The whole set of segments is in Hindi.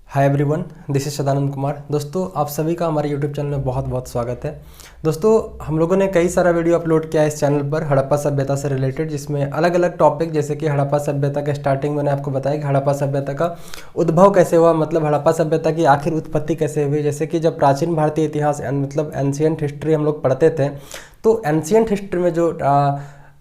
Hi everyone, this is Sadanand Kumar. दोस्तों, आप सभी का हमारे यूट्यूब चैनल में बहुत बहुत स्वागत है। दोस्तों, हम लोगों ने कई सारा वीडियो अपलोड किया है इस चैनल पर हड़प्पा सभ्यता से रिलेटेड, जिसमें अलग अलग टॉपिक जैसे कि हड़प्पा सभ्यता के स्टार्टिंग मैंने आपको बताया कि हड़प्पा सभ्यता का उद्भव कैसे हुआ, मतलब हड़प्पा सभ्यता की आखिर उत्पत्ति कैसे हुई। जैसे कि जब प्राचीन भारतीय इतिहास मतलब एंशियंट हिस्ट्री हम लोग पढ़ते थे, तो एंशियंट हिस्ट्री में जो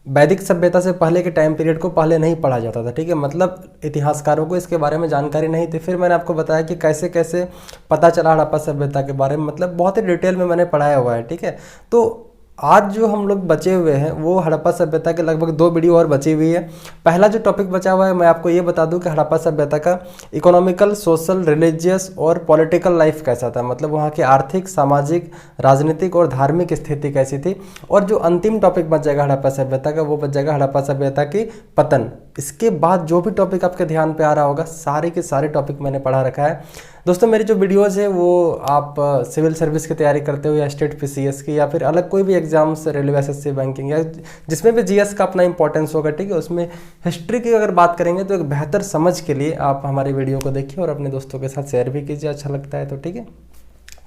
वैदिक सभ्यता से पहले के टाइम पीरियड को पहले नहीं पढ़ा जाता था। ठीक है, मतलब इतिहासकारों को इसके बारे में जानकारी नहीं थी। फिर मैंने आपको बताया कि कैसे कैसे पता चला हड़प्पा सभ्यता के बारे में, मतलब बहुत ही डिटेल में मैंने पढ़ाया हुआ है। ठीक है, तो आज जो हम लोग बचे हुए हैं वो हड़प्पा सभ्यता के लगभग 2 वीडियो और बची हुई है। पहला जो टॉपिक बचा हुआ है, मैं आपको ये बता दूं कि हड़प्पा सभ्यता का इकोनॉमिकल, सोशल, रिलीजियस और पॉलिटिकल लाइफ कैसा था, मतलब वहाँ की आर्थिक, सामाजिक, राजनीतिक और धार्मिक स्थिति कैसी थी। और जो अंतिम टॉपिक बच जाएगा हड़प्पा सभ्यता का, वो बच जाएगा हड़प्पा सभ्यता की पतन। इसके बाद जो भी टॉपिक आपके ध्यान पे आ रहा होगा, सारे के सारे टॉपिक मैंने पढ़ा रखा है। दोस्तों, मेरी जो वीडियोज़ है वो आप सिविल सर्विस की तैयारी करते हो या स्टेट पीसीएस की या फिर अलग कोई भी एग्जाम्स, रेलवे, एसएससी, बैंकिंग या जिसमें भी जीएस का अपना इंपॉर्टेंस होगा, ठीक है, उसमें हिस्ट्री की अगर बात करेंगे तो एक बेहतर समझ के लिए आप हमारी वीडियो को देखिए और अपने दोस्तों के साथ शेयर भी कीजिए, अच्छा लगता है तो। ठीक है,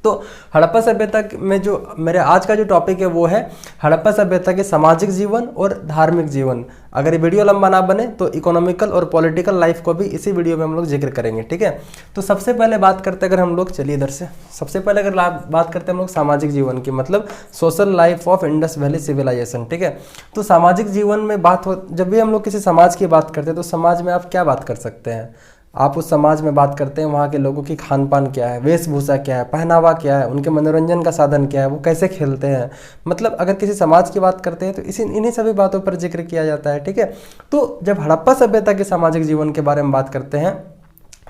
तो हड़प्पा सभ्यता में जो मेरे आज का जो टॉपिक है वो है हड़प्पा सभ्यता के सामाजिक जीवन और धार्मिक जीवन। अगर ये वीडियो लंबा ना बने तो इकोनॉमिकल और पॉलिटिकल लाइफ को भी इसी वीडियो में हम लोग जिक्र करेंगे। ठीक है, तो सबसे पहले बात करते हैं, अगर हम लोग चलिए इधर से, सबसे पहले अगर बात करते हैं हम लोग सामाजिक जीवन की, मतलब social life of Indus valley civilisation. ठीक है, तो सामाजिक जीवन में बात हो, जब भी हम लोग किसी समाज की बात करते हैं तो समाज में आप क्या बात कर सकते हैं, आप उस समाज में बात करते हैं वहाँ के लोगों की खान पान क्या है, वेशभूषा क्या है, पहनावा क्या है, उनके मनोरंजन का साधन क्या है, वो कैसे खेलते हैं। मतलब अगर किसी समाज की बात करते हैं तो इन्हीं सभी बातों पर जिक्र किया जाता है। ठीक है, तो जब हड़प्पा सभ्यता के सामाजिक जीवन के बारे में बात करते हैं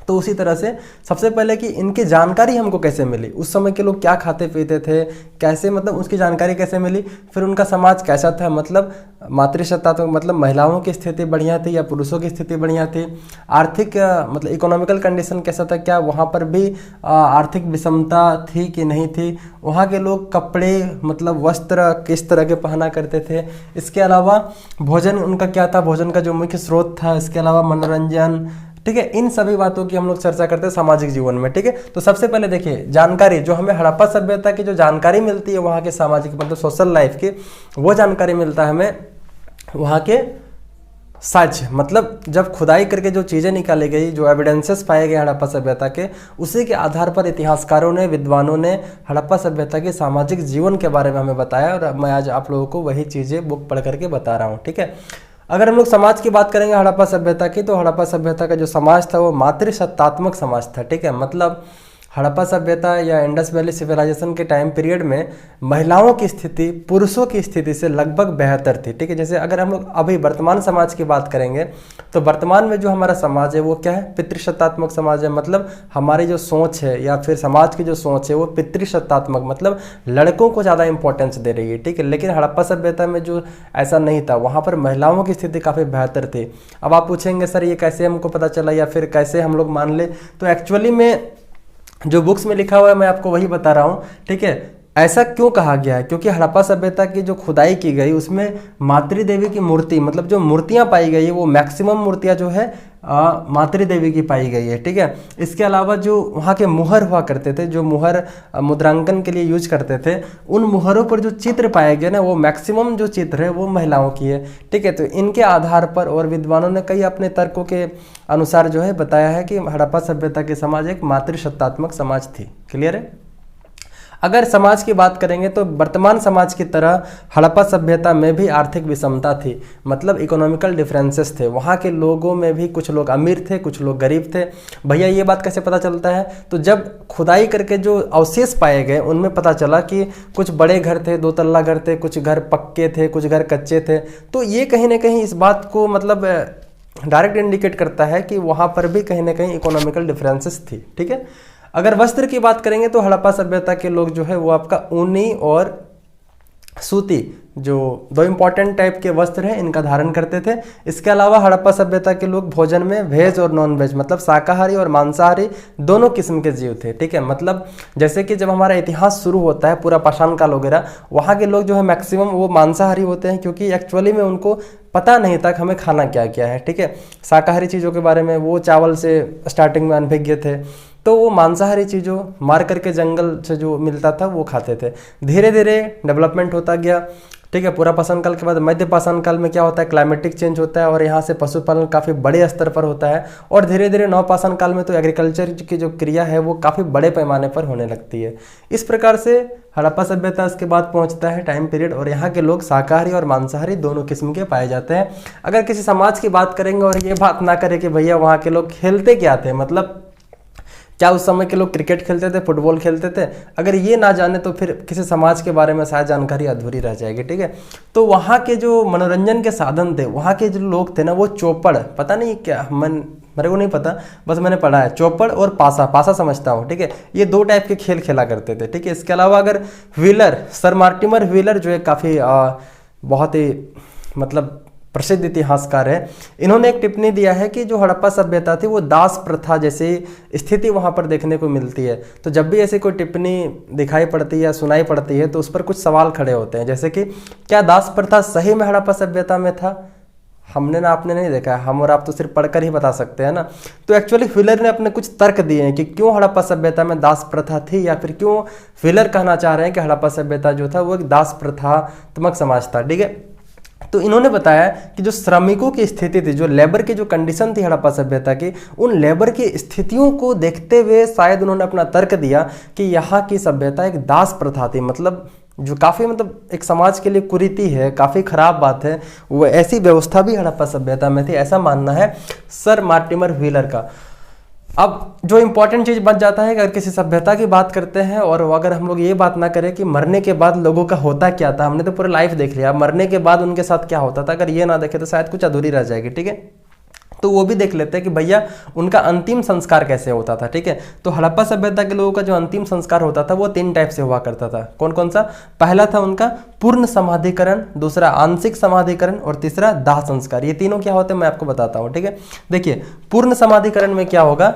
तो उसी तरह से सबसे पहले कि इनकी जानकारी हमको कैसे मिली, उस समय के लोग क्या खाते पीते थे, कैसे, मतलब उसकी जानकारी कैसे मिली। फिर उनका समाज कैसा था, मतलब मातृसत्तात्मक, मतलब महिलाओं की स्थिति बढ़िया थी या पुरुषों की स्थिति बढ़िया थी। आर्थिक मतलब इकोनॉमिकल कंडीशन कैसा था, क्या वहाँ पर भी आर्थिक विषमता थी कि नहीं थी। वहाँ के लोग कपड़े, मतलब वस्त्र किस तरह के पहना करते थे। इसके अलावा भोजन उनका क्या था, भोजन का जो मुख्य स्रोत था। इसके अलावा मनोरंजन। ठीक है, इन सभी बातों की हम लोग चर्चा करते हैं सामाजिक जीवन में। ठीक है, तो सबसे पहले देखिए जानकारी, जो हमें हड़प्पा सभ्यता की जो जानकारी मिलती है वहाँ के सामाजिक, मतलब सोशल लाइफ की, वो जानकारी मिलता है हमें वहाँ के साक्ष्य, मतलब जब खुदाई करके जो चीज़ें निकाली गई, जो एविडेंसेस पाए गए हड़प्पा सभ्यता के, उसी के आधार पर इतिहासकारों ने, विद्वानों ने हड़प्पा सभ्यता के सामाजिक जीवन के बारे में हमें बताया और मैं आज आप लोगों को वही चीज़ें बुक पढ़ करके बता रहा हूँ। ठीक है, अगर हम लोग समाज की बात करेंगे हड़प्पा सभ्यता की, तो हड़प्पा सभ्यता का जो समाज था वो मातृसत्तात्मक समाज था। ठीक है, मतलब हड़प्पा सभ्यता या इंडस वैली सिविलाइजेशन के टाइम पीरियड में महिलाओं की स्थिति पुरुषों की स्थिति से लगभग बेहतर थी। ठीक है, जैसे अगर हम लोग अभी वर्तमान समाज की बात करेंगे तो वर्तमान में जो हमारा समाज है वो क्या है, पितृसत्तात्मक समाज है। मतलब हमारी जो सोच है या फिर समाज की जो सोच है वो पितृसत्तात्मक, मतलब लड़कों को ज़्यादा इंपॉर्टेंस दे रही है। ठीक है, लेकिन हड़प्पा सभ्यता में जो ऐसा नहीं था, वहाँ पर महिलाओं की स्थिति काफ़ी बेहतर थी। अब आप पूछेंगे सर ये कैसे हमको पता चला या फिर कैसे हम लोग मान ले, तो एक्चुअली में जो बुक्स में लिखा हुआ है मैं आपको वही बता रहा हूँ। ठीक है, ऐसा क्यों कहा गया है, क्योंकि हड़प्पा सभ्यता की जो खुदाई की गई उसमें मातृ देवी की मूर्ति, मतलब जो मूर्तियाँ पाई गई है वो मैक्सिमम मूर्तियाँ जो है मातृ देवी की पाई गई है। ठीक है, इसके अलावा जो वहाँ के मुहर हुआ करते थे, जो मुहर मुद्रांकन के लिए यूज करते थे, उन मुहरों पर जो चित्र पाए गए ना, वो मैक्सिमम जो चित्र है वो महिलाओं की है। ठीक है, तो इनके आधार पर और विद्वानों ने कई अपने तर्कों के अनुसार जो है बताया है कि हड़प्पा सभ्यता के समाज एक मातृसत्तात्मक समाज थी। क्लियर है। अगर समाज की बात करेंगे तो वर्तमान समाज की तरह हड़प्पा सभ्यता में भी आर्थिक विषमता थी, मतलब इकोनॉमिकल डिफरेंसेस थे। वहाँ के लोगों में भी कुछ लोग अमीर थे, कुछ लोग गरीब थे। भैया ये बात कैसे पता चलता है, तो जब खुदाई करके जो अवशेष पाए गए उनमें पता चला कि कुछ बड़े घर थे, 2 तल्ला घर थे, कुछ घर पक्के थे, कुछ घर कच्चे थे। तो ये कहीं ना कहीं इस बात को मतलब डायरेक्ट इंडिकेट करता है कि वहाँ पर भी कहीं ना कहीं इकोनॉमिकल डिफरेंसेस थी। ठीक है, अगर वस्त्र की बात करेंगे तो हड़प्पा सभ्यता के लोग जो है वो आपका ऊनी और सूती, जो 2 इंपॉर्टेंट टाइप के वस्त्र हैं, इनका धारण करते थे। इसके अलावा हड़प्पा सभ्यता के लोग भोजन में वेज और नॉन वेज, मतलब शाकाहारी और मांसाहारी दोनों किस्म के जीव थे। ठीक है, मतलब जैसे कि जब हमारा इतिहास शुरू होता है पूरा पाषाण काल वगैरह, वहाँ के लोग जो है मैक्सिमम वो मांसाहारी होते हैं, क्योंकि एक्चुअली में उनको पता नहीं था कि हमें खाना क्या क्या है। ठीक है, शाकाहारी चीज़ों के बारे में वो चावल से स्टार्टिंग में अनभिज्ञ थे। तो वो मांसाहारी चीज़ों मार करके जंगल से जो मिलता था वो खाते थे। धीरे धीरे डेवलपमेंट होता गया, ठीक है। पूरा पाषाण काल के बाद मध्य पाषाण काल में क्या होता है, क्लाइमेटिक चेंज होता है और यहाँ से पशुपालन काफ़ी बड़े स्तर पर होता है। और धीरे धीरे नवपाषाण काल में तो एग्रीकल्चर की जो क्रिया है वो काफ़ी बड़े पैमाने पर होने लगती है। इस प्रकार से हड़प्पा सभ्यता इसके बाद पहुँचता है टाइम पीरियड, और यहाँ के लोग शाकाहारी और मांसाहारी दोनों किस्म के पाए जाते हैं। अगर किसी समाज की बात करेंगे और ये बात ना करें कि भैया वहाँ के लोग खेलते क्या थे, मतलब क्या उस समय के लोग क्रिकेट खेलते थे, फुटबॉल खेलते थे, अगर ये ना जाने तो फिर किसी समाज के बारे में शायद जानकारी अधूरी रह जाएगी, ठीक है। तो वहाँ के जो मनोरंजन के साधन थे, वहाँ के जो लोग थे ना, वो चौपड़, पता नहीं क्या, मेरे को नहीं पता, बस मैंने पढ़ा है चौपड़ और पासा समझता हूँ, ठीक है। ये दो टाइप के खेल खेला करते थे, ठीक है। इसके अलावा अगर व्हीलर, सर मार्टिमर व्हीलर जो है काफ़ी बहुत ही मतलब प्रसिद्ध इतिहासकार है, इन्होंने एक टिप्पणी दिया है कि जो हड़प्पा सभ्यता थी वो दास प्रथा जैसी स्थिति वहाँ पर देखने को मिलती है। तो जब भी ऐसी कोई टिप्पणी दिखाई पड़ती है या सुनाई पड़ती है तो उस पर कुछ सवाल खड़े होते हैं, जैसे कि क्या दास प्रथा सही में हड़प्पा सभ्यता में था? हमने ना आपने नहीं देखा है, हम और आप तो सिर्फ पढ़कर ही बता सकते हैं ना। तो एक्चुअली व्हीलर ने अपने कुछ तर्क दिए हैं कि क्यों हड़प्पा सभ्यता में दास प्रथा थी, या फिर क्यों व्हीलर कहना चाह रहे हैं कि हड़प्पा सभ्यता जो था वो एक दास प्रथात्मक समाज था, ठीक है। तो इन्होंने बताया कि जो श्रमिकों की स्थिति थी, जो लेबर की जो कंडीशन थी हड़प्पा सभ्यता की, उन लेबर की स्थितियों को देखते हुए शायद उन्होंने अपना तर्क दिया कि यहाँ की सभ्यता एक दास प्रथा थी, मतलब जो काफ़ी मतलब एक समाज के लिए कुरीति है, काफ़ी खराब बात है, वो ऐसी व्यवस्था भी हड़प्पा सभ्यता में थी, ऐसा मानना है सर मार्टिमर व्हीलर का। अब जो इंपॉर्टेंट चीज़ बच जाता है कि अगर किसी सभ्यता की बात करते हैं और अगर हम लोग ये बात ना करें कि मरने के बाद लोगों का होता क्या था, हमने तो पूरा लाइफ देख लिया, मरने के बाद उनके साथ क्या होता था, अगर ये ना देखे तो शायद कुछ अधूरी रह जाएगी, ठीक है। तो वो भी देख लेते हैं कि भैया उनका अंतिम संस्कार कैसे होता था, ठीक है। तो हड़प्पा सभ्यता के लोगों का जो अंतिम संस्कार होता था वो 3 टाइप से हुआ करता था। कौन कौन सा? पहला था उनका पूर्ण समाधिकरण, दूसरा आंशिक समाधिकरण और तीसरा दाह संस्कार। ये तीनों क्या होते हैं मैं आपको बताता हूँ, ठीक है। देखिए, पूर्ण समाधिकरण में क्या होगा,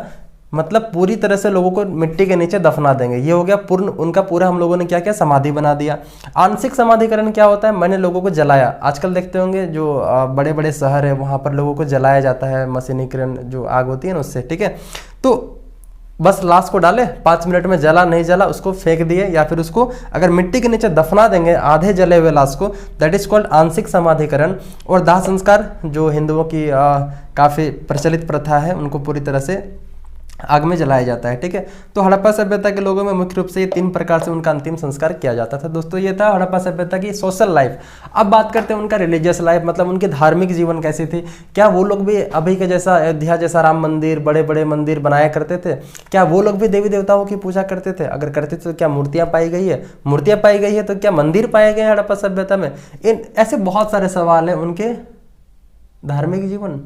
मतलब पूरी तरह से लोगों को मिट्टी के नीचे दफना देंगे, ये हो गया पूर्ण, उनका पूरा हम लोगों ने क्या किया, समाधि बना दिया। आंशिक समाधिकरण क्या होता है, मैंने लोगों को जलाया, आजकल देखते होंगे जो बड़े बड़े शहर है वहाँ पर लोगों को जलाया जाता है, मशीनीकरण जो आग होती है ना उससे, ठीक है। तो बस लाश को डाले, 5 मिनट में जला नहीं जला उसको फेंक दिए, या फिर उसको अगर मिट्टी के नीचे दफना देंगे आधे जले हुए लाश को, दैट इज कॉल्ड आंशिक समाधिकरण। और दाह संस्कार जो हिंदुओं की काफ़ी प्रचलित प्रथा है, उनको पूरी तरह से आग में जलाया जाता है, ठीक है। तो हड़प्पा सभ्यता के लोगों में मुख्य रूप से ये 3 प्रकार से उनका अंतिम संस्कार किया जाता था। दोस्तों ये था हड़प्पा सभ्यता की सोशल लाइफ। अब बात करते हैं उनका रिलीजियस लाइफ, मतलब उनकी धार्मिक जीवन कैसी थी। क्या वो लोग भी अभी के जैसा अयोध्या जैसा राम मंदिर, बड़े बड़े मंदिर बनाया करते थे? क्या वो लोग भी देवी देवताओं की पूजा करते थे? अगर करते थे तो क्या मूर्तियाँ पाई गई है? मूर्तियाँ पाई गई है तो क्या मंदिर पाए गए हड़प्पा सभ्यता में? इन ऐसे बहुत सारे सवाल हैं उनके धार्मिक जीवन,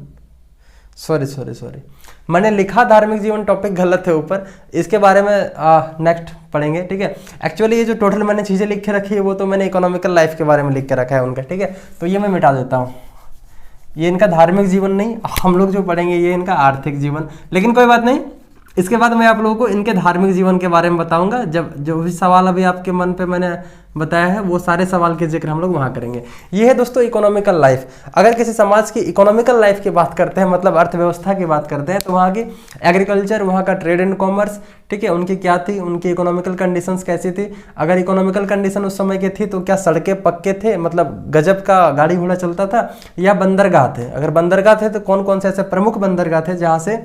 सॉरी मैंने लिखा धार्मिक जीवन टॉपिक गलत है ऊपर, इसके बारे में नेक्स्ट पढ़ेंगे, ठीक है। एक्चुअली ये जो टोटल मैंने चीज़ें लिख के रखी है वो तो मैंने इकोनॉमिकल लाइफ के बारे में लिख के रखा है उनका, ठीक है। तो ये मैं मिटा देता हूँ, ये इनका धार्मिक जीवन नहीं, हम लोग जो पढ़ेंगे ये इनका आर्थिक जीवन। लेकिन कोई बात नहीं, इसके बाद मैं आप लोगों को इनके धार्मिक जीवन के बारे में बताऊंगा। जब जो भी सवाल अभी आपके मन पे मैंने बताया है वो सारे सवाल के जिक्र हम लोग वहाँ करेंगे। ये है दोस्तों इकोनॉमिकल लाइफ। अगर किसी समाज की इकोनॉमिकल लाइफ की बात करते हैं, मतलब अर्थव्यवस्था की बात करते हैं, तो वहाँ की एग्रीकल्चर, वहाँ का ट्रेड एंड कॉमर्स, ठीक है, उनकी क्या थी, उनकी इकोनॉमिकल कंडीशंस कैसी थी। अगर इकोनॉमिकल कंडीशन उस समय की थी तो क्या सड़कें पक्के थे, मतलब गजब का गाड़ी घोड़ा चलता था, या बंदरगाह थे? अगर बंदरगाह थे तो कौन कौन से ऐसे प्रमुख बंदरगाह थे जहाँ से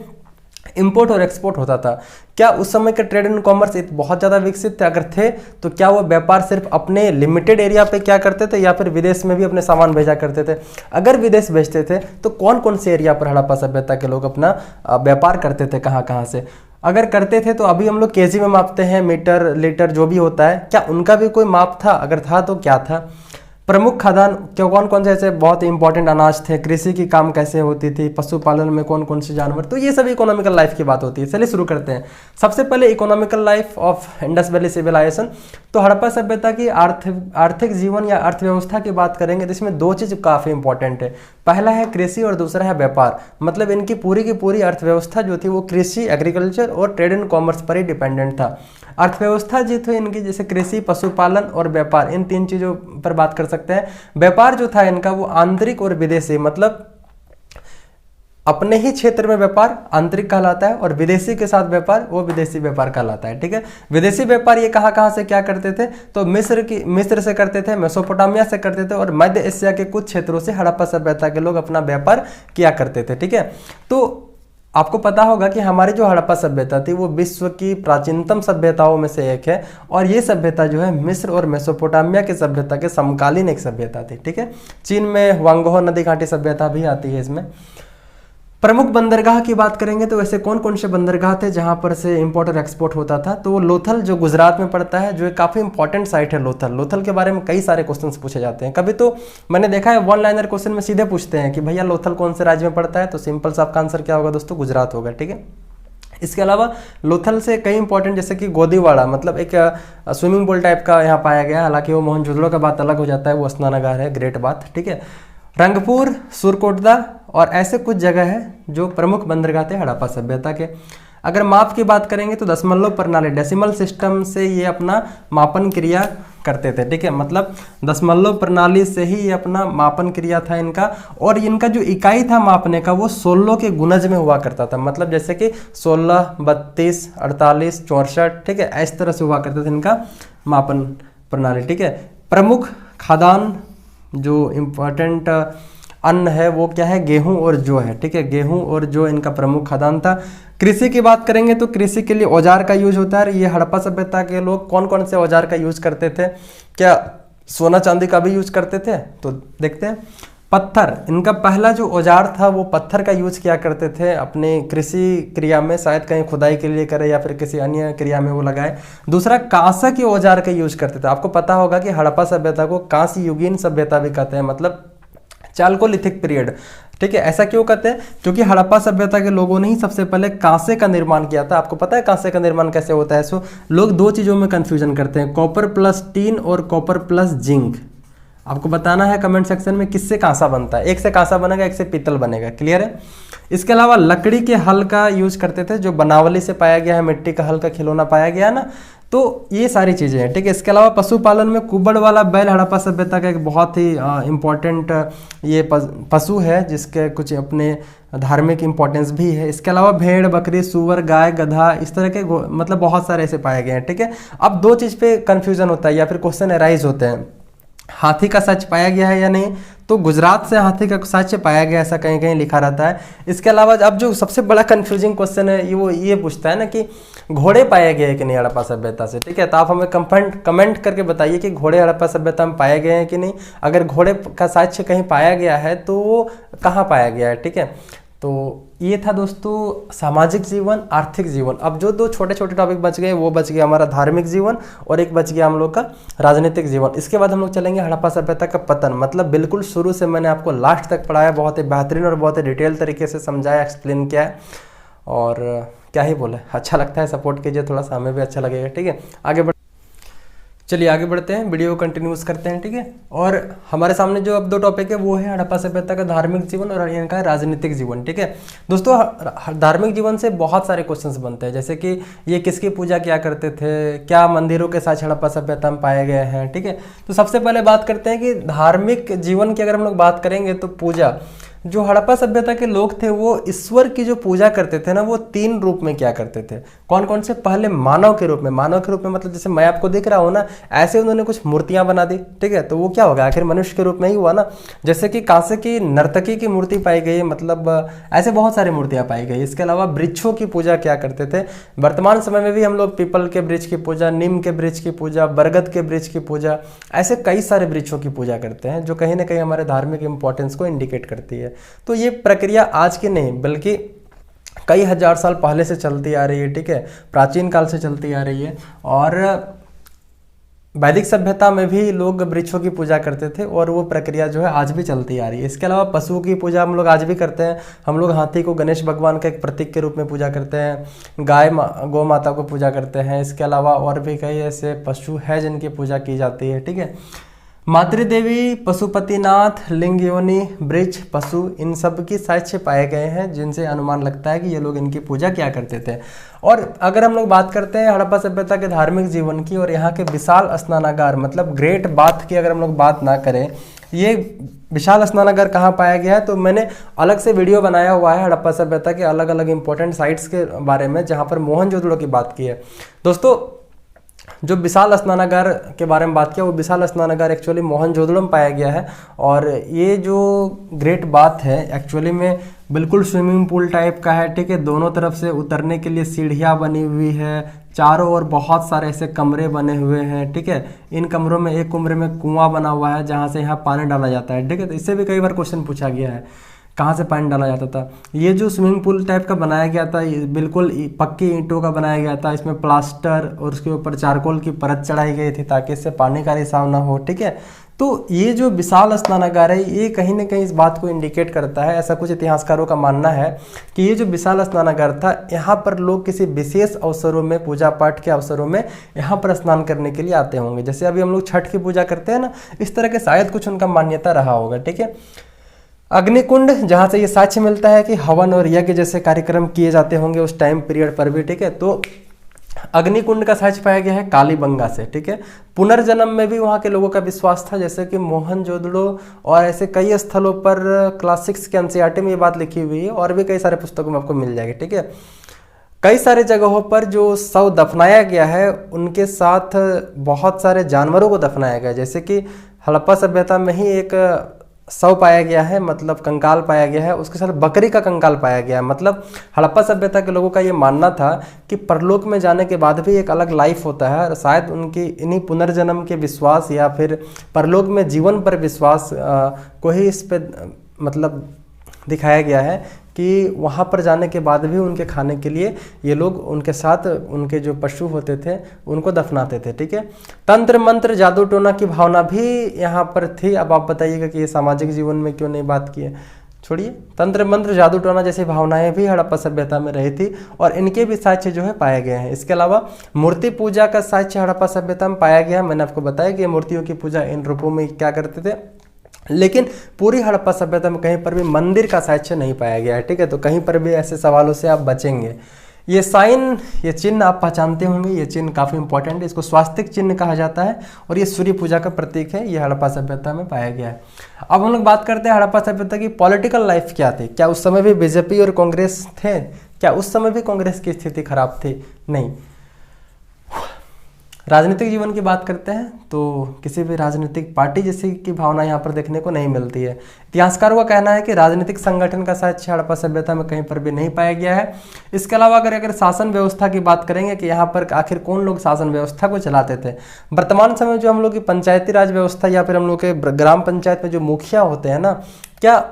इंपोर्ट और एक्सपोर्ट होता था? क्या उस समय के ट्रेड एंड कॉमर्स बहुत ज़्यादा विकसित थे? अगर थे तो क्या वो व्यापार सिर्फ अपने लिमिटेड एरिया पे क्या करते थे, या फिर विदेश में भी अपने सामान भेजा करते थे? अगर विदेश भेजते थे तो कौन कौन से एरिया पर हड़प्पा सभ्यता के लोग अपना व्यापार करते थे, कहाँ कहाँ से? अगर करते थे तो अभी हम लोग केजी में मापते हैं, मीटर लीटर जो भी होता है, क्या उनका भी कोई माप था? अगर था तो क्या था? प्रमुख खाद्यान्न क्यों, कौन कौन से ऐसे बहुत ही इंपॉर्टेंट अनाज थे? कृषि की काम कैसे होती थी? पशुपालन में कौन कौन से जानवर? तो ये सभी इकोनॉमिकल लाइफ की बात होती है। चलिए शुरू करते हैं। सबसे पहले economical life of Indus valley civilisation. तो हड़प्पा सभ्यता की आर्थिक जीवन या अर्थव्यवस्था की बात करेंगे तो इसमें 2 चीज़ काफ़ी इंपॉर्टेंट है। पहला है कृषि और दूसरा है व्यापार। मतलब इनकी पूरी की पूरी अर्थव्यवस्था जो थी वो कृषि, एग्रीकल्चर और ट्रेड एंड कॉमर्स पर ही डिपेंडेंट था। अर्थव्यवस्था जो थी इनकी, जैसे कृषि, पशुपालन और व्यापार, इन 3 चीज़ों पर बात कर सकते हैं। व्यापार जो था इनका वो आंतरिक और विदेशी, मतलब अपने ही क्षेत्र में व्यापार आंतरिक कहलाता है, और विदेशी के साथ व्यापार वो विदेशी व्यापार कहलाता है। ठीक है, विदेशी व्यापार ये कहाँ से क्या करते थे, तो मिस्र से करते थे, मेसोपोटामिया से करते थे, और मध्य एशिया के कुछ क्षेत्रों से हड़प्पा सभ्यता के लोग अपना व्यापार किया करते थे। ठीक है, तो आपको पता होगा कि हमारी जो हड़प्पा सभ्यता थी वो विश्व की प्राचीनतम सभ्यताओं में से एक है, और ये सभ्यता जो है मिस्र और मेसोपोटामिया की सभ्यता के समकालीन एक सभ्यता थी। ठीक है, चीन में हुआंगहो नदी घाटी सभ्यता भी आती है इसमें। प्रमुख बंदरगाह की बात करेंगे तो वैसे कौन कौन से बंदरगाह थे जहां पर से इंपोर्ट और एक्सपोर्ट होता था, तो वो लोथल जो गुजरात में पड़ता है, जो एक काफ़ी इंपॉर्टेंट साइट है लोथल के बारे में कई सारे क्वेश्चंस पूछे जाते हैं। कभी तो मैंने देखा है वन लाइनर क्वेश्चन में सीधे पूछते हैं कि भैया लोथल कौन से राज्य में पड़ता है, तो सिंपल सा आपका आंसर क्या होगा दोस्तों, गुजरात होगा। ठीक है, इसके अलावा लोथल से कई इंपॉर्टेंट जैसे कि गोदीवाड़ा, मतलब एक स्विमिंग पूल टाइप का यहाँ पाया गया, हालांकि वो मोहनजोदड़ो का बात अलग हो जाता है, वो स्नानागार है, ग्रेट बात। ठीक है, रंगपुर, सुरकोटदा और ऐसे कुछ जगह है जो प्रमुख बंदरगाह थे हड़प्पा सभ्यता के। अगर माप की बात करेंगे तो दशमलव प्रणाली डेसिमल सिस्टम से ये अपना मापन क्रिया करते थे। ठीक है, मतलब दशमलव प्रणाली से ही ये अपना मापन क्रिया था इनका, और इनका जो इकाई था मापने का वो 16 के गुणज में हुआ करता था, मतलब जैसे कि 16, 32, 48, 64। ठीक है, इस तरह से हुआ करते थे इनका मापन प्रणाली। ठीक है, प्रमुख खाद्यान्न जो इम्पोर्टेंट अन्न है वो क्या है, गेहूं और जौ है। ठीक है, गेहूं और जौ इनका प्रमुख खाद्यान्न था। कृषि की बात करेंगे तो कृषि के लिए औजार का यूज होता है। ये हड़प्पा सभ्यता के लोग कौन कौन से औजार का यूज करते थे, क्या सोना चांदी का भी यूज करते थे, तो देखते हैं। पत्थर, इनका पहला जो औजार था वो पत्थर का यूज किया करते थे अपने कृषि क्रिया में, शायद कहीं खुदाई के लिए करे या फिर किसी अन्य क्रिया में वो लगाए। दूसरा, कांसा के औजार का यूज करते थे। आपको पता होगा कि हड़प्पा सभ्यता को कांस्य युगीन सभ्यता भी कहते हैं, मतलब चालकोलिथिक पीरियड। ठीक है, ऐसा क्यों कहते हैं, क्योंकि हड़प्पा सभ्यता के लोगों ने ही सबसे पहले कांसे का निर्माण किया था। आपको पता है कांसे का निर्माण कैसे होता है, सो लोग दो चीज़ों में कंफ्यूजन करते हैं, कॉपर प्लस टीन और कॉपर प्लस जिंक। आपको बताना है कमेंट सेक्शन में किससे कांसा बनता है, एक से कांसा बनेगा, एक से पीतल बनेगा। क्लियर है। इसके अलावा लकड़ी के हल का यूज करते थे, जो बनावली से पाया गया है, मिट्टी का हल का खिलौना पाया गया है ना, तो ये सारी चीज़ें हैं। ठीक है, इसके अलावा पशुपालन में कुबड़ वाला बैल हड़प्पा सभ्यता का एक बहुत ही इम्पोर्टेंट ये पशु है, जिसके कुछ अपने धार्मिक इंपॉर्टेंस भी है। इसके अलावा भेड़, बकरी, सुअर, गाय, गधा, इस तरह के मतलब बहुत सारे ऐसे पाए गए हैं। ठीक है, अब दो चीज़ पे कन्फ्यूजन होता है या फिर क्वेश्चन अराइज होते हैं, हाथी का सच पाया गया है या नहीं, तो गुजरात से हाथी का सच पाया गया ऐसा कहीं कहीं लिखा रहता है। इसके अलावा अब जो सबसे बड़ा कंफ्यूजिंग क्वेश्चन है वो ये पूछता है ना कि घोड़े पाए गए हैं कि नहीं हड़प्पा सभ्यता से। ठीक है, तो आप हमें कमेंट करके बताइए कि घोड़े हड़प्पा सभ्यता में पाए गए हैं कि नहीं। अगर घोड़े का साक्ष्य कहीं पाया गया है तो वो कहाँ पाया गया है। ठीक है, तो ये था दोस्तों सामाजिक जीवन, आर्थिक जीवन। अब जो दो छोटे छोटे टॉपिक बच गए वो बच गया हमारा धार्मिक जीवन, और एक बच गया हम लोग का राजनीतिक जीवन। इसके बाद हम लोग चलेंगे हड़प्पा सभ्यता का पतन, मतलब बिल्कुल शुरू से मैंने आपको लास्ट तक पढ़ाया, बहुत ही बेहतरीन और बहुत ही डिटेल तरीके से समझाया, एक्सप्लेन किया है, और क्या ही बोले, अच्छा लगता है, सपोर्ट कीजिए थोड़ा सा, हमें भी अच्छा लगेगा। ठीक है, चलिए आगे बढ़ते हैं, वीडियो कंटिन्यूस करते हैं। ठीक है, और हमारे सामने जो अब दो टॉपिक है वो है हड़प्पा सभ्यता का धार्मिक जीवन और इनका राजनीतिक जीवन। ठीक है दोस्तों, धार्मिक जीवन से बहुत सारे क्वेश्चंस बनते हैं, जैसे कि ये किसकी पूजा किया करते थे, क्या मंदिरों के साथ हड़प्पा सभ्यता में पाए गए हैं। ठीक है, तो सबसे पहले बात करते हैं कि धार्मिक जीवन की अगर हम लोग बात करेंगे तो पूजा, जो हड़प्पा सभ्यता के लोग थे वो ईश्वर की जो पूजा करते थे ना, वो तीन रूप में क्या करते थे, कौन कौन से, पहले मानव के रूप में, मानव के रूप में मतलब जैसे मैं आपको दिख रहा हूँ ना, ऐसे उन्होंने कुछ मूर्तियां बना दी। ठीक है, तो वो क्या होगा, आखिर मनुष्य के रूप में ही हुआ ना। जैसे कि कांसे की नर्तकी की मूर्ति पाई गई, मतलब ऐसे बहुत सारी मूर्तियां पाई गई। इसके अलावा वृक्षों की पूजा क्या करते थे, वर्तमान समय में भी हम लोग पीपल के वृक्ष की पूजा, नीम के वृक्ष की पूजा, बरगद के वृक्ष की पूजा, ऐसे कई सारे वृक्षों की पूजा करते हैं, जो कहीं ना कहीं हमारे धार्मिक इंपॉर्टेंस को इंडिकेट करती है। तो ये प्रक्रिया आज की नहीं बल्कि कई हजार साल पहले से चलती आ रही है। ठीक है, प्राचीन काल से चलती आ रही है, और वैदिक सभ्यता में भी लोग वृक्षों की पूजा करते थे, और वो प्रक्रिया जो है आज भी चलती आ रही है। इसके अलावा पशुओं की पूजा हम लोग आज भी करते हैं। हम लोग हाथी को गणेश भगवान का एक प्रतीक के रूप में पूजा करते हैं, गौ माता को पूजा करते हैं। इसके अलावा और भी कई ऐसे पशु हैं जिनकी पूजा की जाती है। ठीक है, मातृदेवी, पशुपतिनाथ, लिंग योनि, वृक्ष, पशु, इन सब की साक्ष्य पाए गए हैं जिनसे अनुमान लगता है कि ये लोग इनकी पूजा किया करते थे। और अगर हम लोग बात करते हैं हड़प्पा सभ्यता के धार्मिक जीवन की और यहाँ के विशाल स्नानागार मतलब ग्रेट बाथ की अगर हम लोग बात ना करें, ये विशाल स्नानागार कहाँ पाया गया है, तो मैंने अलग से वीडियो बनाया हुआ है हड़प्पा सभ्यता के अलग अलग इंपॉर्टेंट साइट्स के बारे में जहाँ पर मोहनजोदड़ो की बात की है। दोस्तों जो विशाल स्नानागार के बारे में बात किया वो विशाल स्नानागार एक्चुअली मोहनजोदड़ो में पाया गया है। और ये जो ग्रेट बाथ है एक्चुअली में बिल्कुल स्विमिंग पूल टाइप का है, ठीक है। दोनों तरफ से उतरने के लिए सीढ़ियाँ बनी हुई है, चारों ओर बहुत सारे ऐसे कमरे बने हुए हैं, ठीक है। इन कमरों में एक कमरे में कुआं बना हुआ है जहाँ से यहाँ पानी डाला जाता है, ठीक है। तो इससे भी कई बार क्वेश्चन पूछा गया है कहाँ से पानी डाला जाता था। ये जो स्विमिंग पूल टाइप का बनाया गया था ये बिल्कुल पक्की ईंटों का बनाया गया था, इसमें प्लास्टर और उसके ऊपर चारकोल की परत चढ़ाई गई थी ताकि इससे पानी का रिसाव ना हो, ठीक है। तो ये जो विशाल स्नानागार है ये कहीं ना कहीं इस बात को इंडिकेट करता है, ऐसा कुछ इतिहासकारों का मानना है कि ये जो विशाल स्नानागार था यहाँ पर लोग किसी विशेष अवसरों में पूजा पाठ के अवसरों में यहाँ पर स्नान करने के लिए आते होंगे। जैसे अभी हम लोग छठ की पूजा करते हैं ना, इस तरह के शायद कुछ उनका मान्यता रहा होगा, ठीक है। अग्निकुंड जहाँ से ये साक्ष्य मिलता है कि हवन और यज्ञ जैसे कार्यक्रम किए जाते होंगे उस टाइम पीरियड पर भी, ठीक है। तो अग्निकुंड का साक्ष्य पाया गया है कालीबंगा से, ठीक है। पुनर्जन्म में भी वहाँ के लोगों का विश्वास था, जैसे कि मोहनजोदड़ो और ऐसे कई स्थलों पर क्लास 6 के एनसीईआरटी में ये बात लिखी हुई है और भी कई सारे पुस्तकों में आपको मिल जाएगी, ठीक है। कई सारे जगहों पर जो शव दफनाया गया है उनके साथ बहुत सारे जानवरों को दफनाया गया, जैसे कि हड़प्पा सभ्यता में ही एक शव पाया गया है, मतलब कंकाल पाया गया है, उसके साथ बकरी का कंकाल पाया गया है। मतलब हड़प्पा सभ्यता के लोगों का ये मानना था कि परलोक में जाने के बाद भी एक अलग लाइफ होता है और शायद उनकी इन्हीं पुनर्जन्म के विश्वास या फिर परलोक में जीवन पर विश्वास को ही इस पे मतलब दिखाया गया है कि वहाँ पर जाने के बाद भी उनके खाने के लिए ये लोग उनके साथ उनके जो पशु होते थे उनको दफनाते थे, ठीक है। तंत्र मंत्र जादू टोना की भावना भी यहाँ पर थी। अब आप बताइएगा कि ये सामाजिक जीवन में क्यों नहीं बात की है, छोड़िए। तंत्र मंत्र जादू टोना जैसी भावनाएं भी हड़प्पा सभ्यता में रही थी और इनके भी साक्ष्य जो है पाए गए हैं। इसके अलावा मूर्ति पूजा का साक्ष्य हड़प्पा सभ्यता में पाया गया। मैंने आपको बताया कि मूर्तियों की पूजा इन रूपों में क्या करते थे, लेकिन पूरी हड़प्पा सभ्यता में कहीं पर भी मंदिर का साक्ष्य नहीं पाया गया है, ठीक है। तो कहीं पर भी ऐसे सवालों से आप बचेंगे। ये साइन, ये चिन्ह आप पहचानते होंगे, ये चिन्ह काफ़ी इंपॉर्टेंट है, इसको स्वास्तिक चिन्ह कहा जाता है और ये सूर्य पूजा का प्रतीक है। ये हड़प्पा सभ्यता में पाया गया है। अब हम लोग बात करते हैं हड़प्पा सभ्यता की पॉलिटिकल लाइफ क्या थी। क्या उस समय भी बीजेपी और कांग्रेस थे? क्या उस समय भी कांग्रेस की स्थिति खराब थी? नहीं। राजनीतिक जीवन की बात करते हैं तो किसी भी राजनीतिक पार्टी जैसी की भावना यहाँ पर देखने को नहीं मिलती है। इतिहासकारों का कहना है कि राजनीतिक संगठन का साक्ष्य हड़प्पा सभ्यता में कहीं पर भी नहीं पाया गया है। इसके अलावा अगर शासन व्यवस्था की बात करेंगे कि यहाँ पर आखिर कौन लोग शासन व्यवस्था को चलाते थे, वर्तमान समय जो हम लोग की पंचायती राज व्यवस्था या फिर हम लोग के ग्राम पंचायत में जो मुखिया होते हैं ना, क्या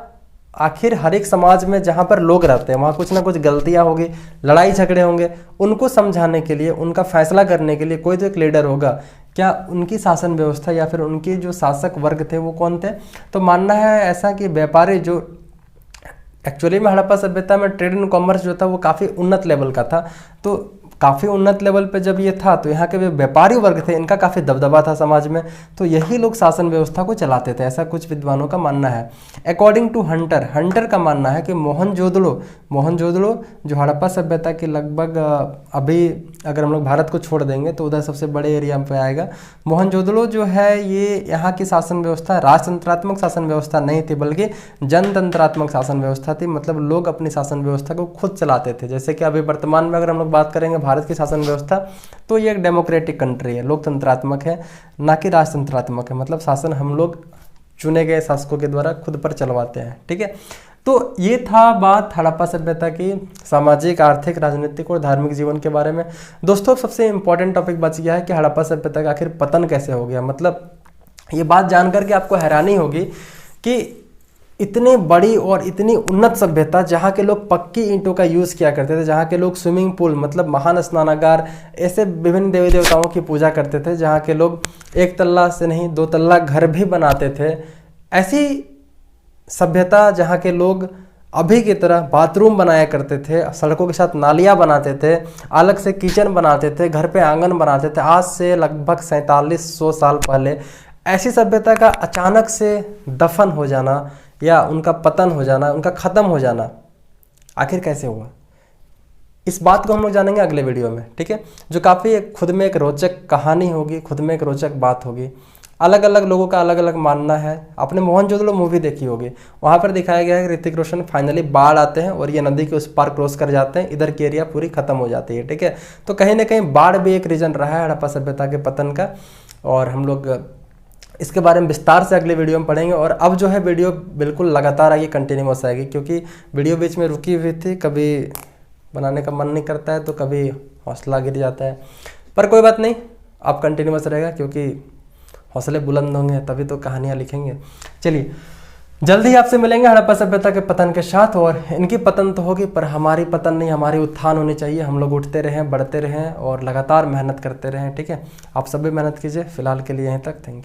आखिर हर एक समाज में जहाँ पर लोग रहते हैं वहाँ कुछ ना कुछ गलतियाँ होगी, लड़ाई झगड़े होंगे, उनको समझाने के लिए, उनका फैसला करने के लिए कोई तो एक लीडर होगा। क्या उनकी शासन व्यवस्था या फिर उनके जो शासक वर्ग थे वो कौन थे? तो मानना है ऐसा कि व्यापारी जो एक्चुअली में हड़प्पा सभ्यता में ट्रेड एंड कॉमर्स जो था वो काफ़ी उन्नत लेवल का था। तो काफ़ी उन्नत लेवल पे जब ये था तो यहाँ के व्यापारी वर्ग थे, इनका काफ़ी दबदबा था समाज में, तो यही लोग शासन व्यवस्था को चलाते थे, ऐसा कुछ विद्वानों का मानना है। अकॉर्डिंग टू हंटर का मानना है कि मोहनजोदड़ो जो हड़प्पा सभ्यता के लगभग अभी अगर हम लोग भारत को छोड़ देंगे तो उधर सबसे बड़े एरिया पे आएगा। मोहनजोदड़ो जो है ये यहाँ की शासन व्यवस्था राजतंत्रात्मक शासन व्यवस्था नहीं थी बल्कि जनतंत्रात्मक शासन व्यवस्था थी। मतलब लोग अपनी शासन व्यवस्था को खुद चलाते थे। जैसे कि अभी वर्तमान में अगर हम लोग बात करेंगे भारत की शासन व्यवस्था, तो ये एक डेमोक्रेटिक कंट्री है, लोकतंत्रात्मक है, ना कि राजतंत्रात्मक है। मतलब शासन हम लोग चुने गए शासकों के द्वारा खुद पर चलवाते हैं, ठीक है। तो ये था बात हड़प्पा सभ्यता की सामाजिक, आर्थिक, राजनीतिक और धार्मिक जीवन के बारे में। दोस्तों सबसे इंपॉर्टेंट टॉपिक बच गया है कि हड़प्पा सभ्यता का आखिर पतन कैसे हो गया। मतलब ये बात जानकर के आपको हैरानी होगी कि इतनी बड़ी और इतनी उन्नत सभ्यता जहाँ के लोग पक्की ईंटों का यूज़ किया करते थे, जहाँ के लोग स्विमिंग पूल मतलब महान स्नानागार ऐसे विभिन्न देवी देवताओं की पूजा करते थे, जहाँ के लोग एक तल्ला से नहीं 2 तल्ला घर भी बनाते थे, ऐसी सभ्यता जहाँ के लोग अभी की तरह बाथरूम बनाया करते थे, सड़कों के साथ नालियाँ बनाते थे, अलग से किचन बनाते थे, घर पे आंगन बनाते थे, आज से लगभग 4700 साल पहले ऐसी सभ्यता का अचानक से दफन हो जाना या उनका पतन हो जाना, उनका ख़त्म हो जाना आखिर कैसे हुआ, इस बात को हम लोग जानेंगे अगले वीडियो में, ठीक है। जो काफ़ी खुद में एक रोचक कहानी होगी, खुद में एक रोचक बात होगी। अलग अलग लोगों का अलग अलग मानना है। आपने मोहनजोदड़ो मूवी देखी होगी, वहाँ पर दिखाया गया है कि ऋतिक रोशन फाइनली बाढ़ आते हैं और ये नदी के उस पार क्रॉस कर जाते हैं, इधर की एरिया पूरी खत्म हो जाती है, ठीक है। तो कहीं ना कहीं बाढ़ भी एक रीज़न रहा है हड़प्पा सभ्यता के पतन का, और हम लोग इसके बारे में विस्तार से अगले वीडियो में पढ़ेंगे। और अब जो है वीडियो बिल्कुल लगातार आएगी, कंटिन्यूअस आएगी, क्योंकि वीडियो बीच में रुकी हुई थी, कभी बनाने का मन नहीं करता है तो कभी हौसला गिर जाता है, पर कोई बात नहीं, अब कंटिन्यूअस रहेगा क्योंकि हौसले बुलंद होंगे तभी तो कहानियाँ लिखेंगे। चलिए जल्दी ही आपसे मिलेंगे हड़प्पा सभ्यता के पतन के साथ। और इनकी पतन तो होगी पर हमारी पतन नहीं, हमारी उत्थान होनी चाहिए। हम लोग उठते रहें, बढ़ते रहें और लगातार मेहनत करते रहें, ठीक है। आप सभी मेहनत कीजिए। फिलहाल के लिए यहीं तक, थैंक यू।